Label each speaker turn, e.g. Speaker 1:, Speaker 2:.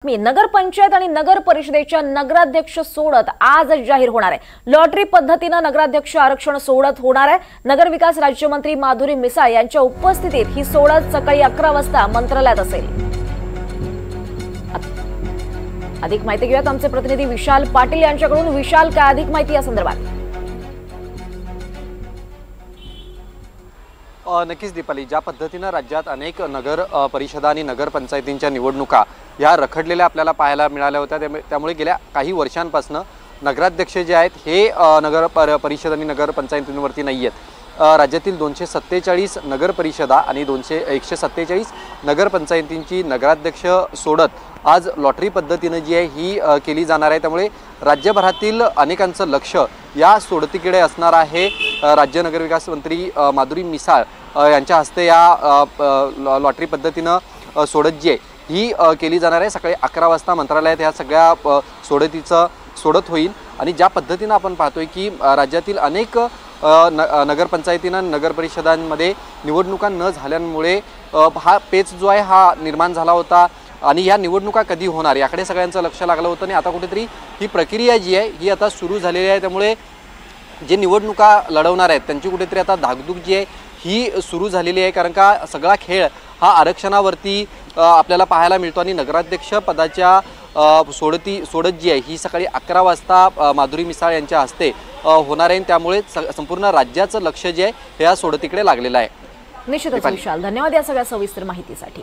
Speaker 1: नगर पंचायत आणि नगर परिषदेच्या नगराध्यक्ष सोडत आज जाहीर होणार आहे। लॉटरी पद्धतीने नगराध्यक्ष आरक्षण सोडत होणार आहे। नगरविकास राज्यमंत्री माधुरी मिसाळ यांच्या उपस्थितीत ही सोडत सकाळी 11 वाजता मंत्रालयात असेल। अधिक माहिती घेऊयात आमचे प्रतिनिधी विशाल पाटील यांच्याकडून। विशाल, काय अधिक माहिती या संदर्भात?
Speaker 2: नक्कीच दीपाली, ज्या पद्धतीने राज्यात अनेक नगर परिषदा आणि नगर पंचायतींच्या निवडणुका या रखडलेल्या आपल्याला पाहायला मिळाल्या होत्या, त्यामुळे गेल्या काही वर्षांपासून नगराध्यक्ष जे आहेत हे नगर परिषद आणि नगर पंचायतींवरती नाही आहेत। राज्यातील 247 नगर परिषदा आणि 147 नगर पंचायतींची नगराध्यक्ष सोडत आज लॉटरी पद्धतीने जी आहे ही केली जाणार आहे। त्यामुळे राज्यभरातील अनेकांचं लक्ष या सोडतीकडे असणार आहे। राज्य नगरविकास मंत्री माधुरी मिसाळ यांच्या हस्ते या लॉटरी पद्धतीने सोडत जी आहे ही केली जाणार आहे। सकाळी 11 वाजता मंत्रालयात ह्या सगळ्या सोडतीचं सोडत होईल। आणि ज्या पद्धतीने आपण पाहतोय की राज्यातील अनेक नगरपंचायतींना नगर परिषदांमध्ये निवडणुका न झाल्यामुळे हा पेच जो आहे हा निर्माण झाला होता आणि या निवडणुका कधी होणार याकडे सगळ्यांचं लक्ष लागलं होतं। आणि आता कुठेतरी ही प्रक्रिया जी आहे ही आता सुरू झालेली आहे। त्यामुळे जे निवडणुका लढवणार आहेत त्यांची कुठेतरी आता धाकधूक जी आहे ही सुरू झालेली आहे, कारण का सगळा खेळ हा आरक्षणावरती आपल्याला पाहायला मिळतो। आणि नगराध्यक्ष पदाच्या सोडत जी आहे ही सकाळी 11 वाजता माधुरी मिसाळ यांच्या हस्ते होणार आहे। त्यामुळे संपूर्ण राज्याचं लक्ष जे आहे हे या सोडतीकडे लागलेलं आहे।
Speaker 1: निश्चितच विशाल, धन्यवाद या सगळ्या सविस्तर माहितीसाठी।